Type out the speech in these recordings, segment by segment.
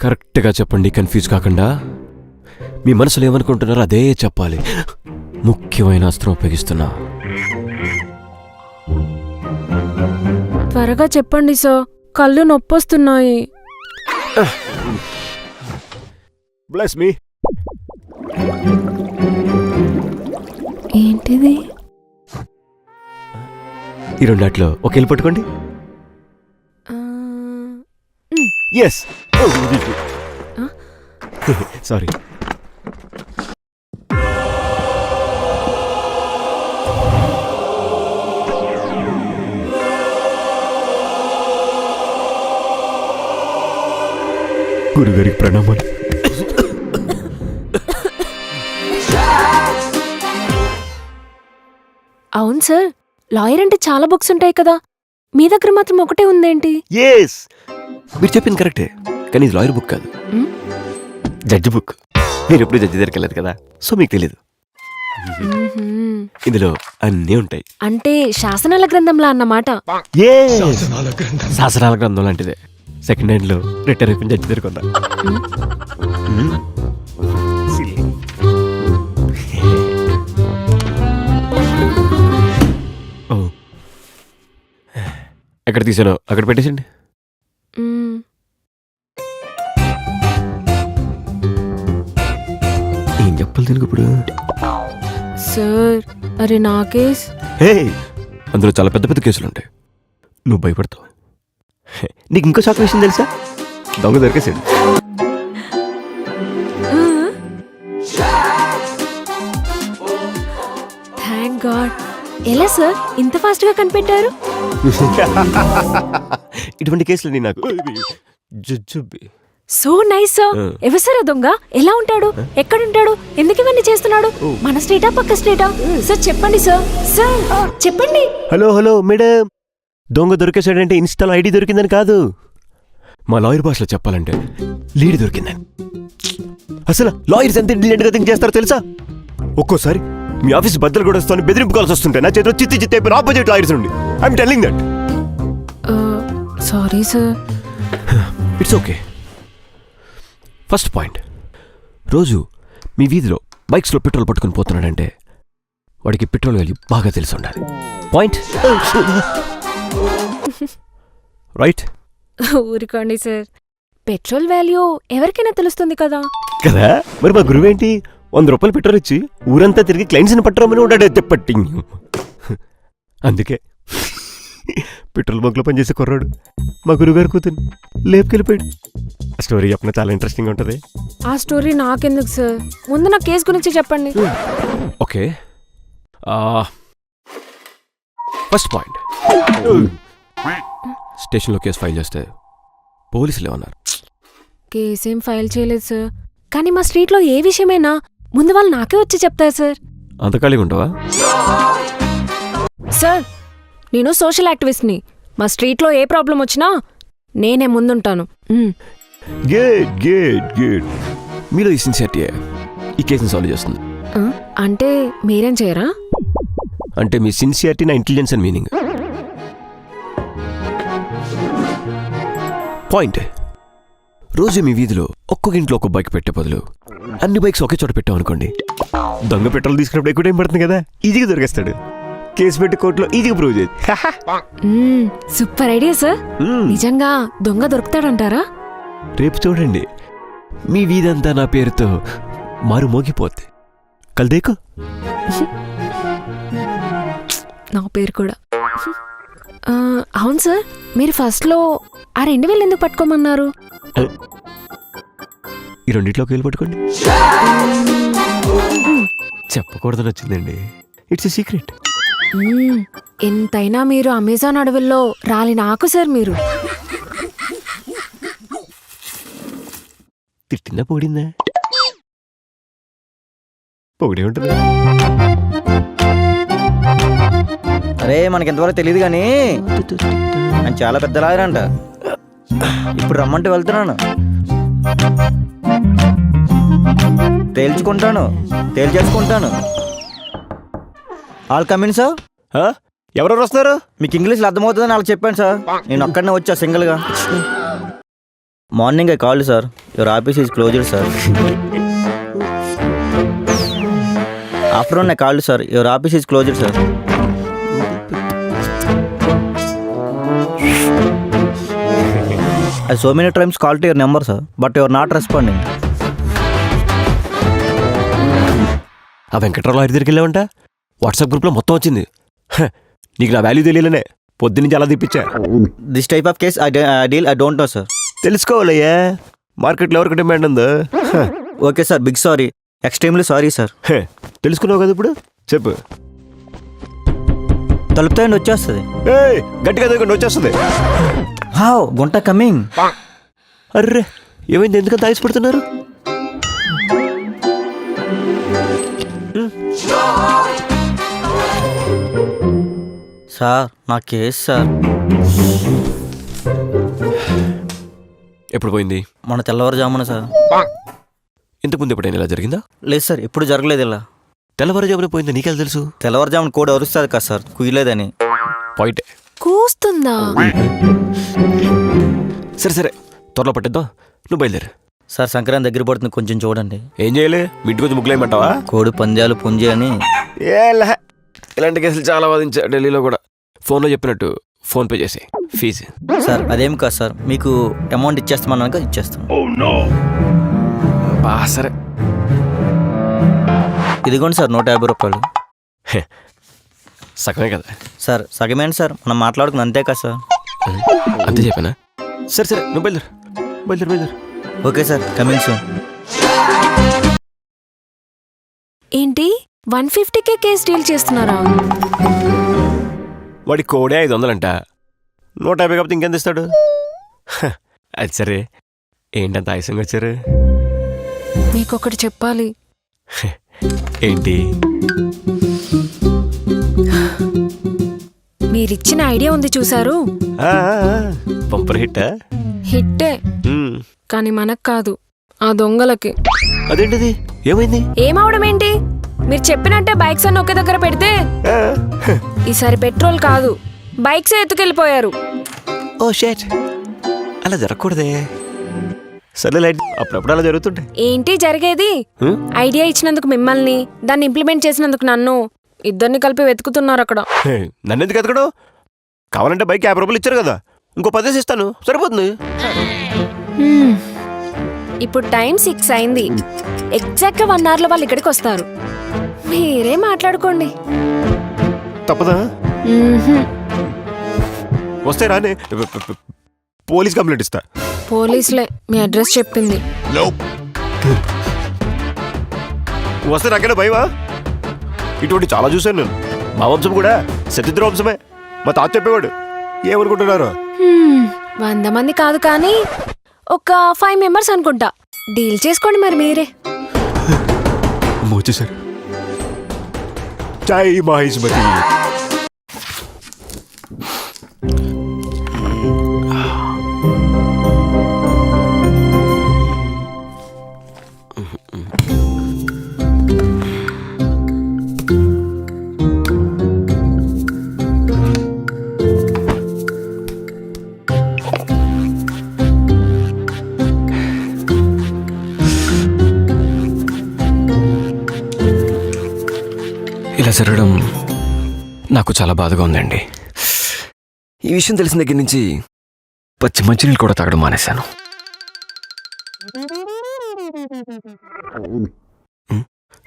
కరెక్ట్గా చెప్పండి, కన్ఫ్యూజ్ కాకుండా. మీ మనసులో ఏమనుకుంటున్నారో అదే చెప్పాలి. ముఖ్యమైన అస్త్రం ఉపయోగిస్తున్నా. త్వరగా చెప్పండి సార్, కళ్ళు నొప్పొస్తున్నాయి. Bless me. ఏంటిది? ఈ రెండాట్లో ఒకేళ్ళు పట్టుకోండి. ఎస్. సారీ. గురుగారికి ప్రణామాలు. అవును సార్, లాయర్ అంటే చాలా బుక్స్ ఉంటాయి కదా, మీ దగ్గర మాత్రం ఒకటే ఉందేంటి? ఎస్, మీరు చెప్పింది కరెక్టే, కానీ ఇది లాయర్ బుక్ కాదు, జడ్జి బుక్. మీరు ఎప్పుడు జడ్జి దగ్గరికి వెళ్ళదు కదా, సో మీకు తెలీదు. ఇందులో అన్నీ ఉంటాయి. అంటే శాసనాల గ్రంథంలా అన్నమాట. శాసనాల గ్రంథం లాంటిదే. సెకండ్ హ్యాండ్ లో రిటైర్ అయిపోయిన జడ్జి దగ్గర కొందా. ఎక్కడ తీసానో అక్కడ పెట్టేసండి. ఏం చెప్పాలి దీనికి ఇప్పుడు? సార్, అరే నా కేస్. హే, అందులో చాలా పెద్ద పెద్ద కేసులు ఉంటాయి, నువ్వు భయపడతావు. నీకు ఇంకో షాక్ విషయం తెలుసా? దొంగ దొరికేసాడు. Thank God. ఎలా సార్ ఇంత ఫాస్ట్ గా కనిపెట్టారు? ఇటువంటి కేసులని నాకు జుజుబి. So nice sir. ఎవరు సార్ ఆ దొంగ? ఎలా ఉంటాడు? ఎక్కడుంటాడు? ఎందుకు ఇవన్నీ చేస్తున్నాడు? మన స్టేటా పక్క స్టేటా? సార్ చెప్పండి సార్. సార్ చెప్పండి. హలో హలో మేడం, దొంగ దొరికేసాడంటే ఇన్స్టాలో ఐడి దొరికిందని కాదు, మా లాయర్ భాషలో చెప్పాలంటే లీడ్ దొరికిందని. అసలు లాయర్స్ ఎంత ఇంటెలిజెంట్గా థింక్ చేస్తారో తెలుసా? ఒక్కోసారి మీ ఆఫీస్ బద్దలు కూడా వస్తాను బెదిరింపు కాల్సి వస్తుంటాయి నా చేతిలో చిత్తి చిత్తి అయిపోయిన ఆపోజిట్ లాయర్స్ నుండి. I'm telling that. Sorry sir. It's okay. First point, రోజు మీ వీధిలో బైక్స్లో పెట్రోల్ పట్టుకుని పోతున్నాడంటే వాడికి పెట్రోల్ వాల్యూ బాగా తెలిసి ఉండాలి. Point right? ఊరుకోండి సార్, పెట్రోల్ వాల్యూ ఎవరికైనా తెలుస్తుంది కదా. కదా, మరి మా గురువేంటి 100 రూపాయలు పెట్రోల్ ఇచ్చి ఊరంతా తిరిగి క్లయింట్స్ని పట్టరమని ఉంటాడు తెప్పట్టి. అందుకే పెట్రోల్ బంక్లో పనిచేసే కుర్రాడు మా గురుగారు కూతురు లేపుకెళ్ళిపోయాడు. స్టోరీ చెప్పిన చాలా ఇంట్రెస్టింగ్ ఉంటుంది. ఆ స్టోరీ నాకెందుకు సార్, ముందు నా కేసు గురించి చెప్పండి. ఓకే, ఫస్ట్ పాయింట్, స్టేషన్లో కేసు ఫైల్ చేస్తే పోలీసులు ఏమన్నారు? కేసేం ఫైల్ చేయలేదు సార్, కానీ మా స్ట్రీట్లో ఏ విషయమైనా ముందు వాళ్ళు నాకే వచ్చి చెప్తారు సార్. అంత ఖాళీగా ఉంటావా? సార్, నేను సోషల్ యాక్టివిస్ట్ని. మా స్ట్రీట్లో ఏ ప్రాబ్లం వచ్చినా నేనే ముందుంటాను. Good good good. మీలో ఈ సిన్సియారిటీ ఈ కేసుని సాల్వ్ చేస్తుంది. అంటే మీరేం చేయరా? అంటే మీ సిన్సియారిటీ నా ఇంటెలిజెన్స్ అని మీనింగ్. పాయింట్, రోజు మీ వీధిలో ఒక్కొక్క ఇంట్లో ఒక్కొక్క బైక్ పెట్టే బదులు అన్ని బైక్స్ ఒకే చోట పెట్టామనుకోండి, దొంగ పెట్రోల్ తీసుకున్నప్పుడు ఎక్కువ టైం పడుతుంది కదా, ఈజీగా దొరికేస్తాడు. కేసు పెట్టి కోర్టులో ఈజీగా ప్రూవ్ చేయదు. Super idea sir. నిజంగా దొంగ దొరుకుతాడంటారా? రేపు చూడండి, మీ వీధంతా నా పేరుతో మారు మోగిపోద్ది. కల్దేకు నా పేరు కూడా. అవును సార్, మీరు ఫస్ట్లో ఆ 2000 ఎందుకు పట్టుకోమన్నారు? ఈ రెండిట్లోకి వెళ్ళి పట్టుకోండి. చెప్పకూడదని వచ్చిందండి, ఇట్స్ ఎ సీక్రెట్. ఎంతైనా మీరు అమెజాన్ అడవుల్లో రాలిన ఆకు సార్ మీరు. తిట్టిందా పొగిడిందా? పొగిడే ఉంటుంది. అరే మనకి ఎంతవరకు తెలియదు కానీ ఆయన చాలా పెద్ద లాయర్ అంట. ఇప్పుడు రమ్మంటే వెళ్తున్నాను, తేల్చేసుకుంటాను. All come in sir. ఎవరెవరు వస్తున్నారు? మీకు ఇంగ్లీష్లో అర్థమవుతుందని వాళ్ళకి చెప్పాను సార్. నేను అక్కడనే వచ్చా సింగిల్గా. Morning I called sir, your office is closed sir. Afternoon I called sir, your office is closed sir. I so many times called to your number, sir, but you are not responding. ఆ Venkatrao lawyer దగ్గరికి వెళ్ళావంట? WhatsApp గ్రూప్లో మొత్తం వచ్చింది. హ, నీకు నా value తెలియలేనే పొద్దున్నుంచి అలా తిప్పించా. This type of case I don't know, sir. తెలుసుకోవాలయ్యా, మార్కెట్లో ఎవరికి డిమాండ్ ఉందో. హ, Okay, sir, big sorry. Extremely sorry, sir. హ, తెలుసుకున్నావు కదా ఇప్పుడు? చెప్పు. తలుపుతో వచ్చేస్తుంది. ఏయ్, గట్టిగా దగ్గర వచ్చేస్తుంది. హౌ గుంట కమింగ్. అర్రే, ఏమైంది? ఎందుకంత ఆయుష్ సార్ నా కేసు సార్. ఎప్పుడు పోయింది? మన తెల్లవారుజామున సార్. ఇంతకుముందు ఎప్పుడైనా ఇలా జరిగిందా? లేదు సార్, ఎప్పుడు జరగలేదు ఇలా. తెల్లవారుజామున పోయిందా? నీకెలా తెలుసు? తెల్లవారుజామున కోడి అరుస్తుంది కదా సార్, కుయ్యలేదని. పాయింటే. కూస్తుందా? సరే సరే, త్వరలో పట్టిద్దాం. నువ్వు బయలుదేరు. సార్ సంక్రాంతి దగ్గర పడుతుంది, కొంచెం చూడండి. ఏం చేయలే, ఇంటికి వచ్చి ముగ్గులేయమంటావా? కోడి పందాలు పుంజి అని. ఏలా, ఇలాంటి కేసులు చాలా వాదించా ఢిల్లీలో కూడా. ఫోన్లో చెప్పినట్టు ఫోన్పే చేసి ఫీజు. సార్ అదేం కాదు సార్, మీకు అమౌంట్ ఇచ్చేస్తామన్నాక ఇచ్చేస్తాం. సరే, ఇదిగోండి సార్ 150 రూపాయలు. సగమే కదా సార్? సగమేంటి సార్, మనం మాట్లాడుకుంది అంతే కదా సార్. అంతే చెప్పానా? సరే సరే, నువ్వు బయలుదేరు బయలుదేరు బయలుదేరు. Okay sir, coming soon. ఏంటి 150కే కేసు డీల్ చేస్తున్నారా? వాడి కోడే 500 అంట. 150 కాకపోతే ఇంకెంత ఇస్తాడు? అది సరే, ఏంటంత ఆయాసంగా వచ్చారు? మీకొకటి చెప్పాలి. ఏంటి? మీరిచ్చిన ఐడియా ఉంది చూసారు, పంపర్ హిట్టా? హిట్టే, కానీ మనకు కాదు, ఆ దొంగలకి. అదేంటిది? ఏమైంది? ఏమవడం ఏంటి? మీరు చెప్పినట్టే బైక్స్ అన్ని ఒకే దగ్గర పెడితే ఈసారి పెట్రోల్ కాదు, బైక్స్ ఎత్తుకెళ్ళిపోయారు. ఓ షేట్, అలా జరగకూడదే. సరే, అప్పుడప్పుడు అలా జరుగుతుంటాయి. ఏంటి జరిగేది? ఐడియా ఇచ్చినందుకు మిమ్మల్ని, దాన్ని ఇంప్లిమెంట్ చేసినందుకు నన్ను, ఇద్దరిని కలిపి వెతుకుతున్నారు అక్కడ. నన్ను ఎందుకు ఎతకడు? కావాలంటే బైక్ 50 రూపాయలు ఇచ్చారు కదా, ఇంకో 10 ఇస్తాను, సరిపోతుంది. ఇప్పుడు టైం 6 అయింది. ఎగ్జాక్ట్గా 1 అవర్లో వాళ్ళు ఇక్కడికి వస్తారు. మీరే మాట్లాడుకోండి. తప్పదా? వస్తే రానే, పోలీస్ కంప్లైంట్ ఇస్తా. పోలీసులే మీ అడ్రస్ చెప్పింది. వస్తే నాకేనా భయమా? ఇటువంటి చాలా చూశాను నేను. మా వంశం కూడా సతీంద్ర వంశమే. మా తాత చెప్పేవాడు. ఏమనుకుంటున్నారు? 100 మంది కాదు కానీ ఒక 5 మెంబర్స్ అనుకుంటా. డీల్ చేసుకోండి మరి మీరే. వచ్చేసారు. జై మహేష్మతి. ఇలా జరగడం నాకు చాలా బాధగా ఉందండి. ఈ విషయం తెలిసిన దగ్గర నుంచి పచ్చి మంచినీళ్ళు కూడా తాగడం మానేశాను.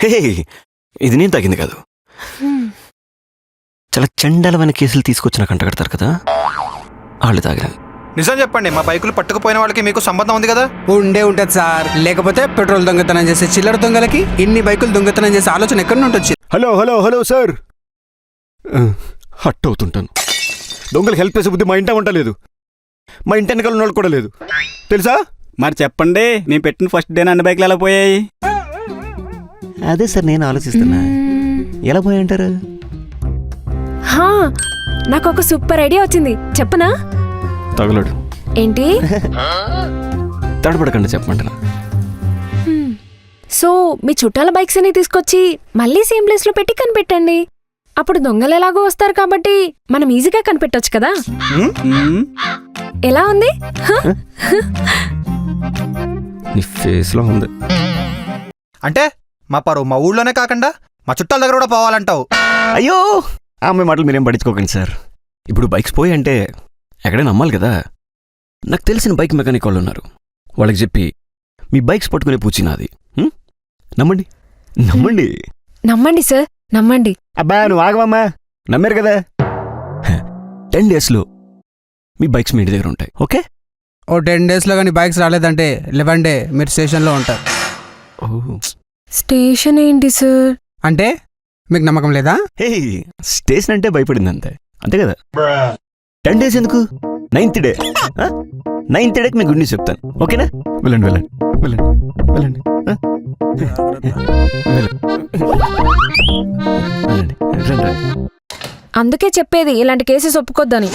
హే, ఇది నేను తాగింది కాదు. చాలా చండాలమైన కేసులు తీసుకొచ్చిన కంటగడతారు కదా, వాళ్ళు తాగినది. నిజం చెప్పండి, మా బైకులు పట్టుకుపోయిన వాళ్ళకి మీకు సంబంధం ఉంది కదా? ఉండే ఉంటది సార్, లేకపోతే పెట్రోల్ దొంగతనం చేసే చిల్లర దొంగలకి ఇన్ని బైకులు దొంగతనం చేసే ఆలోచన ఎక్కడి నుండి వచ్చింది? Hello hello hello sir, hurt అవుతుంటాను. దొంగలు హెల్ప్ చేసే బుద్ధి మా ఇంట ఉండలేదు, మా ఇంటి వెనకాల ఉన్న కూడా లేదు తెలుసా? మరి చెప్పండి, మేము పెట్టిన ఫస్ట్ డే అన్ని బైక్లు ఎలా పోయాయి? అదే సార్ నేను ఆలోచిస్తున్నా, ఎలా పోయి అంటారు? నాకు ఒక సూపర్ ఐడియా వచ్చింది, చెప్పనా? తగలడు. ఏంటి? తడబడకండి చెప్పమంటున్నా. సో మీ చుట్టాల బైక్స్ అన్ని తీసుకొచ్చి మళ్ళీ సేమ్ ప్లేస్ లో పెట్టి కనిపెట్టండి. అప్పుడు దొంగలు ఎలాగో వస్తారు కాబట్టి మనం ఈజీగా కనిపెట్టొచ్చు కదా. ఎలా ఉంది? నీ ఫేస్లో ఉంది. అంటే మా పరువు మా ఊళ్ళోనే కాకుండా మా చుట్టాల దగ్గర కూడా పోవాలంటావు. అయ్యో ఆ అమ్మాయి మాటలు మీరేం పట్టించుకోకండి సార్. ఇప్పుడు బైక్స్ పోయి అంటే ఎక్కడైనా నమ్మాలి కదా. నాకు తెలిసిన బైక్ మెకానిక్ వాళ్ళు ఉన్నారు. వాళ్ళకి చెప్పి మీ బైక్స్ పట్టుకునే పూచి నాది. నమ్మండి నమ్మండి. నమ్మండి సార్, నమ్మండి. అబ్బా నువ్వు ఆగవమ్మా, నమ్మారు కదా. 10 daysలో మీ బైక్స్ మీ ఇంటి దగ్గర ఉంటాయి. ఓకే. ఓ 10 daysలో కానీ బైక్స్ రాలేదంటే 11 day మీరు స్టేషన్లో ఉంటారు. స్టేషన్ ఏంటి సార్? అంటే మీకు నమ్మకం లేదా? హే స్టేషన్ అంటే భయపడింది అంతే, అంతే కదా. 10 days ఎందుకు, 9th day. 9th dayకి మీకు గుడ్ న్యూస్ చెప్తాను. ఓకేనా? వెళ్ళండి వెళ్ళండి వెళ్ళండి వెళ్ళండి వెళ్ళండి రండి. అందుకే చెప్పేది ఇలాంటి కేసెస్ ఒప్పుకోద్దని.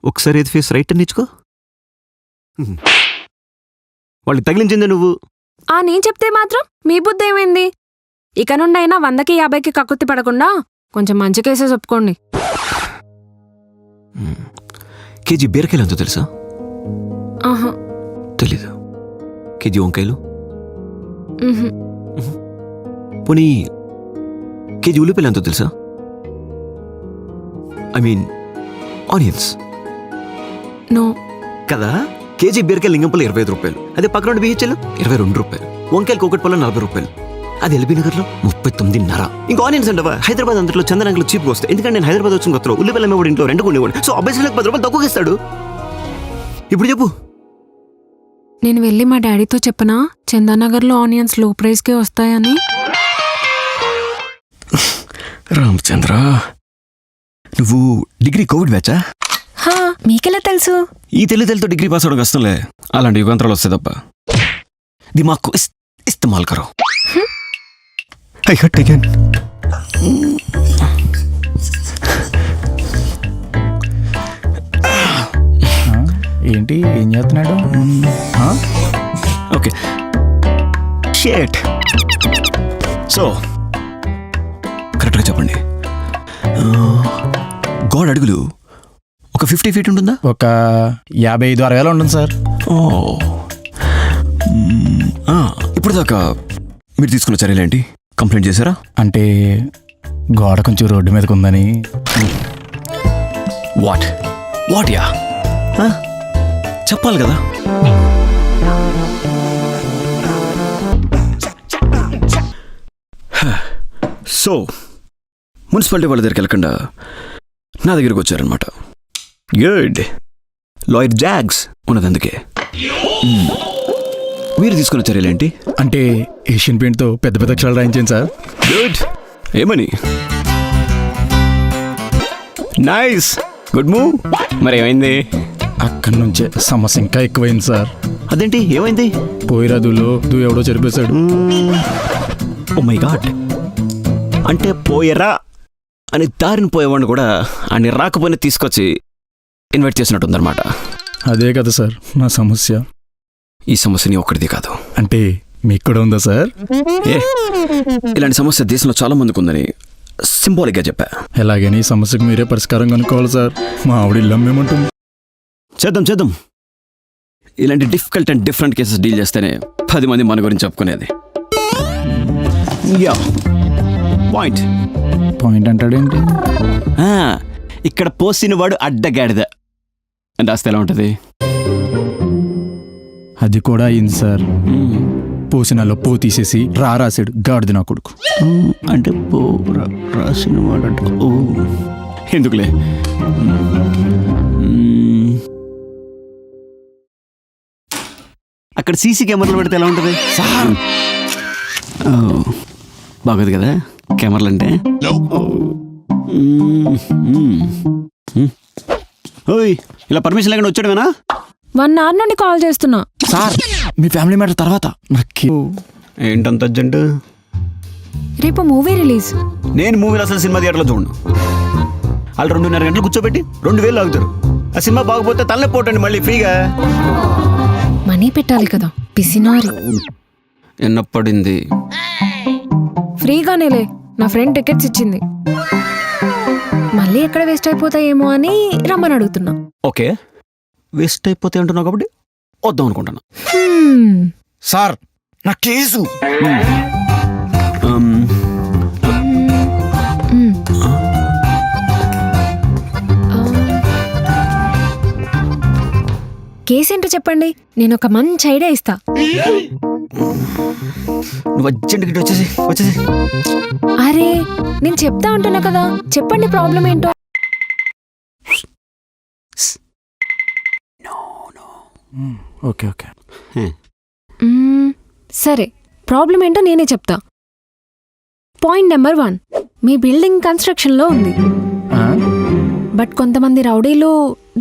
ఒకసారి ఏది ఫేస్ రైట్ అని ఇచ్చుకో. వాళ్ళకి తగిలించిందే నువ్వు. నేను చెప్తే మాత్రం మీ బుద్ధి ఏమైంది? ఇక నుండైనా 100కి 50కి కక్కుర్తి పడకుండా కొంచెం మంచి కేసెస్ ఒప్పుకోండి. కేజీ బీరకాయలు ఎంతో తెలుసా? ఆహా, తెలీదు. కేజీ వంకాయలు? మ్హూ. పోనీ కేజీ ఉల్లిపాయలు ఎంతో తెలుసా? I mean onions. నో. కదా. కేజీ బీరకాయలు లింగంపల్లి 25 రూపాయలు. అదే పక్కన బిహెచ్ఎల్ 22 రూపాయలు. వంకాయలు కోకట్పల్లి 40 రూపాయలు. అది ఎల్బీ నగర్లో 39.5. ఇంకా ఆనియన్స్ అంటవా హైదరాబాద్ అంతట్లో చందనంగలు చీప్గా వస్తాయి. ఎందుకంటే నేను హైదరాబాద్ వచ్చిన కొత్తలో ఉల్లిపాయలు అమ్మేవాడు ఇంట్లో రెంట్ కొండేవాడు. సో అబ్బాయి 10 రూపాయలు తక్కువగా ఇస్తాడు. ఇప్పుడు చెప్పు. నేను వెళ్ళి మా డాడీతో చెప్పనా చందానగర్లో ఆనియన్స్ లో ప్రైస్కే వస్తాయని? రామచంద్ర, నువ్వు డిగ్రీ కోవిడ్ బ్యాచా? మీకెలా తెలుసు? ఈ తెలివితేలతో డిగ్రీ పాస్ అవడం కష్టంలే. అలాంటి యుగాంతరాలు వస్తాయి తప్ప. దిమాగ్ ఇస్తమాల్ కరో. I hurt again. ఏంటి ఏం చేస్తున్నాడు? ఓకే షేట్. సో కరెక్ట్గా చెప్పండి, గాడ్ అడుగులు ఒక 50 feet ఉంటుందా? ఒక 55-60 ఉంటుంది సార్. ఓ ఇప్పుడు దాకా మీరు తీసుకున్న చర్యలేంటి? కంప్లైంట్ చేశారా? అంటే గోడ కొంచెం రోడ్డు మీదకి ఉందని. వాట్ యా చెప్పాలి కదా. సో మున్సిపాలిటీ వాళ్ళ దగ్గరికి వెళ్ళకుండా నా దగ్గరికి వచ్చారనమాట. గుడ్. లాయర్ జాగ్స్ ఉన్నది అందుకే. మీరు తీసుకున్న చర్యలేంటి? అంటే ఏషియన్ పెయింట్తో పెద్ద పెద్ద అక్షరాలు రాయించాను సార్. గుడ్. ఏమని? Nice, good move. మరి ఏమైంది? అక్కడి నుంచే సమస్య ఇంకా ఎక్కువైంది సార్. అదేంటి ఏమైంది? పోయిరాదులో ఎవడో చనిపేశాడు. Oh my God. అంటే పోయరా అని దారిని పోయేవాడిని కూడా అని రాకపోయినా తీసుకొచ్చి ఇన్వైట్ చేసినట్టుందన్నమాట. అదే కదా సార్ నా సమస్య. ఈ సమస్యని ఒక్కడిది కాదు. అంటే మీకు కూడా ఉందా సార్? ఇలాంటి సమస్య దేశంలో చాలా మందికి ఉందని సింబాలిక్గా చెప్పా. ఎలాగైనా ఈ సమస్యకు మీరే పరిష్కారం కనుక్కోవాలి సార్. మా ఆవిడ ఇల్లు అమ్మేమంటుంది. చేద్దాం. ఇలాంటి difficult and different cases deal చేస్తేనే 10 మంది మన గురించి చెప్పుకునేది. యా పాయింట్ అంటాడేంటి? ఇక్కడ పోసిన వాడు అడ్డగాడిద అని రాస్తే ఎలా ఉంటుంది? అది కూడా అయింది సార్. పోసినాలో పో తీసేసి రాసాడు గాడిద నా కొడుకు. అంటే రాసిన వాడు ఎందుకులే. అక్కడ సీసీ కెమెరాలు పెడితే ఎలా ఉంటుంది? బాగోదు కదా కెమెరాలు అంటే. ఓయ్ ఇలా పర్మిషన్ లేకుండా వచ్చాడువేనా? 1 hour నుండి కాల్ చేస్తున్నా సార్. మీ ఫ్యామిలీ మ్యాటర్ తర్వాత నాకు ఏంటంత అర్జెంట్? రేపు మూవీ రిలీజ్. నేను మూవీలో అసలు సినిమా థియేటర్లో చూడను. వాళ్ళు 2.5 గంటలు కూర్చోబెట్టి 2000 ఆగుతారు. ఆ సినిమా బాగపోతే తల్లే పోటండి మళ్ళీ ఫ్రీగా. మనీ పెట్టాలి కదా పిసినారి. ఎన్నపడింది ఫ్రీగానేలే, నా ఫ్రెండ్ టికెట్స్ ఇచ్చింది. మళ్ళీ ఎక్కడ వేస్ట్ అయిపోతాయేమో అని రమ్మని అడుగుతున్నా. ఓకే, వేస్ట్ అయిపోతే అంటున్నావు కాబట్టి వద్దాం అనుకుంటున్నా. సార్ నా కేసు కేసేంటో చెప్పండి, నేను ఒక మంచి ఐడియా ఇస్తా. నువ్వు అర్జెంట్గా వచ్చేసి అరే నేను చెప్తా అంటున్నా కదా, చెప్పండి ప్రాబ్లం ఏంటో. Okay okay. సరే, ప్రాబ్లం ఏంటో నేనే చెప్తా. పాయింట్ నెంబర్ 1, మీ బిల్డింగ్ కన్స్ట్రక్షన్లో ఉంది, బట్ కొంతమంది రౌడీలు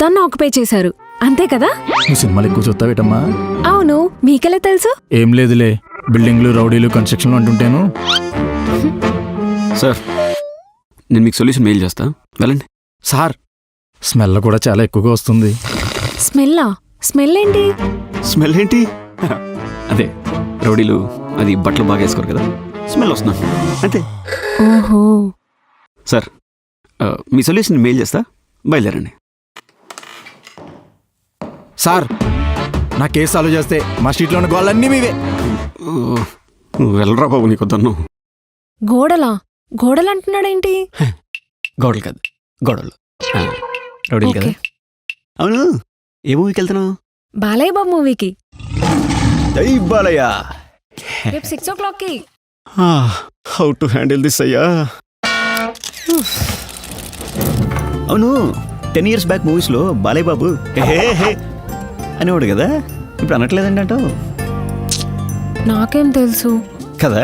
దాన్ని ఆక్యుపై చేశారు, అంతే కదా? నువ్వు సినిమాలు ఎక్కువ చూస్తావేటమ్మా? అవును, మీకెలా తెలుసు? ఏం లేదులే, బిల్డింగ్లు రౌడీలు కన్స్ట్రక్షన్లు అంటుంటేను. సార్, నేను మీకు సొల్యూషన్ మెయిల్ చేస్తా, వెళ్ళండి. సార్, స్మెల్ కూడా చాలా ఎక్కువగా వస్తుంది. స్మెల్లా? స్మెల్ ఏంటి? స్మెల్ ఏంటి? అదే రౌడీలు అది బట్టలు బాగా వేసుకోరు కదా, స్మెల్ వస్తున్నా అంతే. ఓహో. సార్, మీ సొల్యూషన్ మెయిల్ చేస్తా, బయలుదేరండి. సార్, నా కేసు సాల్వ్ చేస్తే మా స్ట్రీట్లో ఉన్న గోళ్ళన్నీ మీవే. వెళ్ళరా బాబు, నీకు వద్దన్ను. గోడలా? గోడలు అంటున్నాడేంటి? గోడలు కాదు, గోడలు. రౌడీలు కదా. అవును, ఏ మూవీకి వెళ్తున్నావు? బాలయ్య బాబు మూవీకి, జై బాలయ్య. రేపు 6 o'clockకి. హౌ టు హ్యాండిల్ దిస్ అయ్యా. అవును, 10 years బ్యాక్ మూవీస్లో బాలయ్య బాబు హే హే అనేవాడు కదా, ఇప్పుడు అనట్లేదండి అంటావు నాకేం తెలుసు కదా.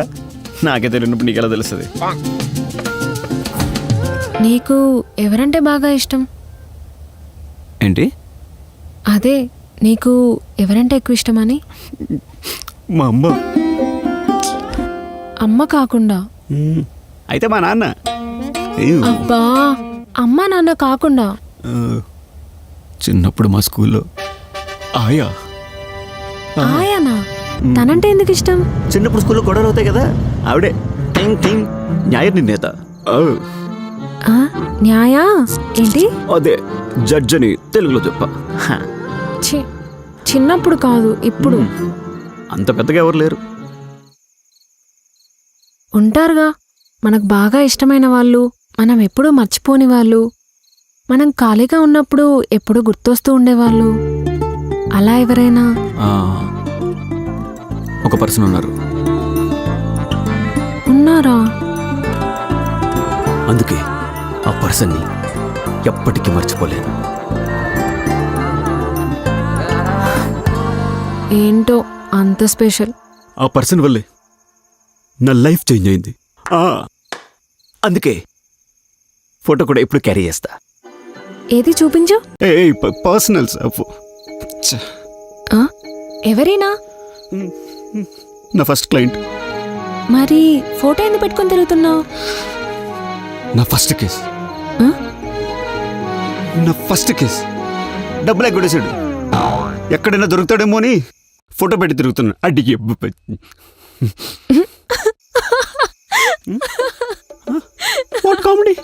నాకే తెలియనప్పుడు నీకు ఎలా తెలుస్తుంది? నీకు ఎవరంటే బాగా ఇష్టం? ఏంటి? అదే, నీకు ఎవరంటే ఎక్కువ ఇష్టమని. మా అమ్మ. అమ్మ కాకుండా? అయితే మా నాన్న. అబ్బా, అమ్మ నాన్న కాకుండా? చిన్నప్పుడు మా స్కూల్లో ఆయా. ఆయనా? తనంటే ఎందుకు ఇష్టం? చిన్నప్పుడు స్కూల్లో గొడవలు అవుతాయి కదా, ఆవిడే టింగ్ టింగ్ న్యాయ నిర్ణేత. న్యాయా ఏంటి? అదే జడ్జ్ అని తెలుగులో చెప్ప. చిన్నప్పుడు కాదు, ఇప్పుడు. అంత పెద్దగా ఎవరు లేరు. ఉంటారుగా, మనకు బాగా ఇష్టమైన వాళ్ళు, మనం ఎప్పుడూ మర్చిపోని వాళ్ళు, మనం ఖాళీగా ఉన్నప్పుడు ఎప్పుడూ గుర్తొస్తూ ఉండేవాళ్ళు. అలా ఎవరైనా? ఒక పర్సన్ ఉన్నారు. ఉన్నారా? అందుకే ఆ పర్సన్ని ఎప్పటికీ మర్చిపోలేను. ఏంటో అంత స్పెషల్. ఆ పర్సన్ వల్లే నా లైఫ్ చేంజ్ అయింది. అందుకే ఫోటో కూడా ఎప్పుడు క్యారీ చేస్తా. ఏది చూపించు. పర్సనల్. ఎవరైనా? నా ఫస్ట్ క్లయింట్. మరి ఫోటో ఎందుకు పెట్టుకొని తిరుగుతున్నావు? నా ఫస్ట్ కేస్. నా ఫస్ట్ కేస్ డబ్బులు ఎగ్గొడేశాడు. ఎక్కడైనా దొరుకుతాడేమో అని ఫోటో పెట్టి తిరుగుతున్నా. అడిగి వాట్ కామెడీ.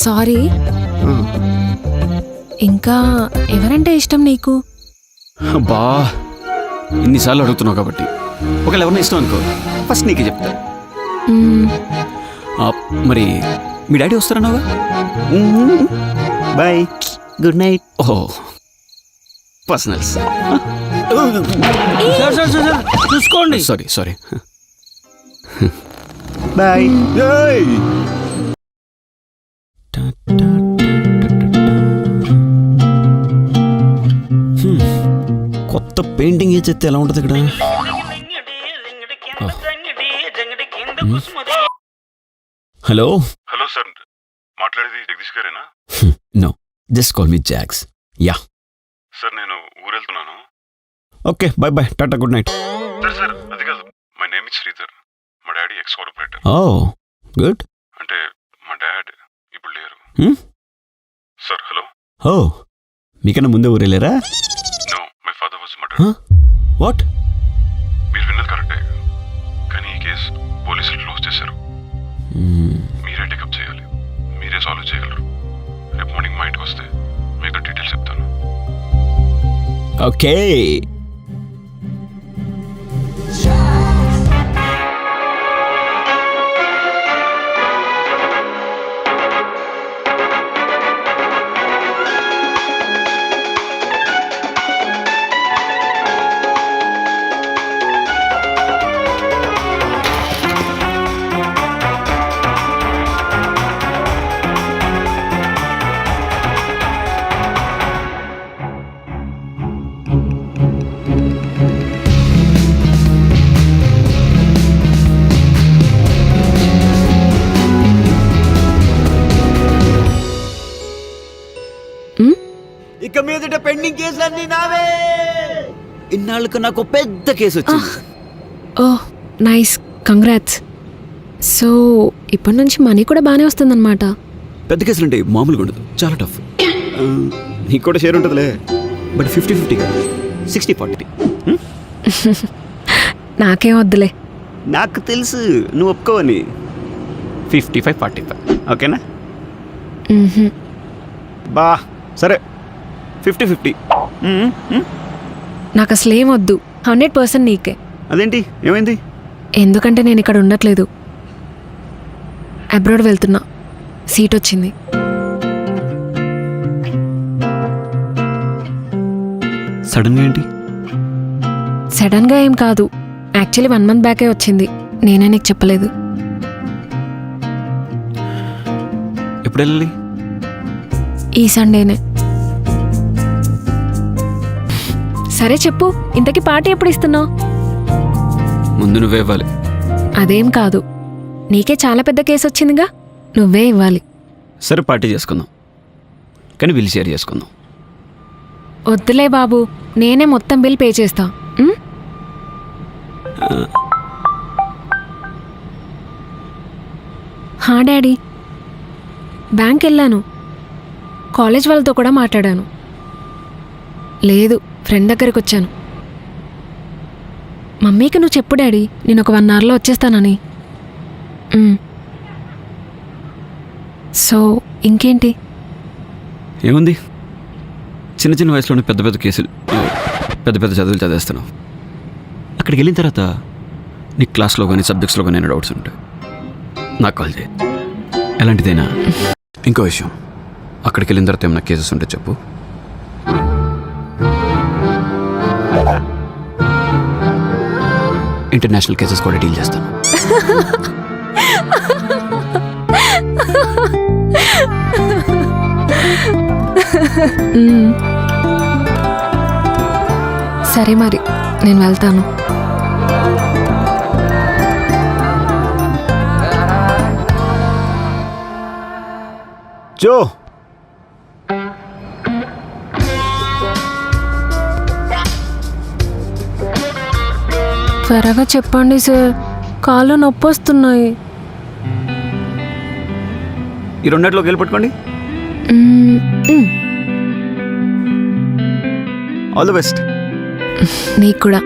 సారీ. ఇంకా ఎవరంటే ఇష్టం నీకు? బా, ఇన్నిసార్లు అడుగుతున్నావు కాబట్టి ఒకవేళ ఎవరిని ఇష్టం అనుకో, ఫస్ట్ నీకే చెప్తా. మరి మీ డాడీ వస్తారన్నావా? Bye, good night. ఓహో, పర్సనల్స్. చూసుకోండి. సారీ. బాయ్. కొత్త పెయింటింగ్ ఏ చెప్తే ఎలా ఉంటుంది ఇక్కడ? హలో సార్, మాట్లాడేది జగదీష్ గారేనా? No, just call me Jacks. Yeah sir, నేను ఊరెళ్తున్నాను. Okay, bye. Tata, good night. Sir అది కాదు, మై నేమ్ ఇస్ శ్రీధర్. మా daddy ex corporator. Oh good. అంటే మా డాడ్ ఇప్పుడు లేరు. Sir hello. ఓ, మీకన్నా ముందే ఊరెళ్ళారా? No, my father was murdered. What? మీరు విన్నది కరెక్టే, కానీ ఈ కేసు పోలీసులు క్లోజ్ చేశారు. మీరే టేకప్ చేయాలి, మీరే సాల్వ్ చేయగలరు. రేపు మార్నింగ్ మా ఇంటికి వస్తే మీకు డీటెయిల్స్ చెప్తాను. ఓకే. ఇక మీదట పెండింగ్ కేసులన్నీ నావే. ఇన్నాళ్ళకు నాకు పెద్ద కేసు వచ్చింది. ఓ నైస్, కంగ్రాట్స్. సో ఇప్పటి నుంచి మనీ కూడా బాగానే వస్తుందన్నమాట. పెద్ద కేసులు అంటే మామూలుగా ఉండదు, చాలా టఫ్. నీకు కూడా షేర్ ఉంటుందిలే, బట్ 50-50 కాదు, 60-40. నాకేం వద్దులే. నాకు తెలుసు నువ్వు ఒప్పుకోవని. 55-45, ఓకేనా? మ్హూ. బా సరే, 50-50. నాకు అసలు ఏం వద్దు, 100% నీకే. అదేంటి, ఏమైంది? ఎందుకంటే నేను ఇక్కడ ఉండట్లేదు, అబ్రాడ్ వెళ్తున్నా, సీట్ వచ్చింది. సడన్గా ఏంటి? సడన్గా ఏం కాదు, యాక్చువల్లీ 1 month బ్యాకే వచ్చింది, నేనే నీకు చెప్పలేదు. ఎప్పుడు వెళ్ళాలి? ఈ సండేనే. సరే చెప్పు, ఇంతకీ పార్టీ ఎప్పుడు ఇస్తున్నావు? ముందు నువ్వే ఇవ్వాలి. అదేం కాదు, నీకే చాలా పెద్ద కేసు వచ్చిందిగా, నువ్వే ఇవ్వాలి. సరే పార్టీ చేసుకుందాం, కానీ బిల్ షేర్ చేసుకుందాం. వద్దులే బాబు, నేనే మొత్తం బిల్ పే చేస్తా. ఉమ్? హా డాడీ, బ్యాంక్ వెళ్ళాను, కాలేజ్ వాళ్ళతో కూడా మాట్లాడాను. లేదు, ఫ్రెండ్ దగ్గరికి వచ్చాను. మమ్మీకి నువ్వు చెప్పు డాడీ, నేను ఒక 1 hourలో వచ్చేస్తానని. సో ఇంకేంటి? ఏముంది, చిన్న చిన్న వయసులోనే పెద్ద పెద్ద కేసులు, పెద్ద పెద్ద చదువులు చదివేస్తున్నావు. అక్కడికి వెళ్ళిన తర్వాత నీ క్లాస్లో కానీ సబ్జెక్ట్స్లో కానీ ఏమైనా డౌట్స్ ఉంటాయి, నాకు కాల్ చేయి, ఎలాంటిదైనా. ఇంకో విషయం, అక్కడికి వెళ్ళిన తర్వాత ఏమైనా కేసెస్ ఉంటే చెప్పు. ఇంటర్నేషనల్ కేసెస్ కూడా డీల్ చేస్తాను. సరే మరి, నేను వెళ్తాను. జో, త్వరగా చెప్పండి సార్, కాళ్ళు నొప్పి వస్తున్నాయి. ఈ 2 నెలలోకి వెళ్ళి పట్టుకోండి. మ్, ఆల్ ది బెస్ట్. నీకు కూడా.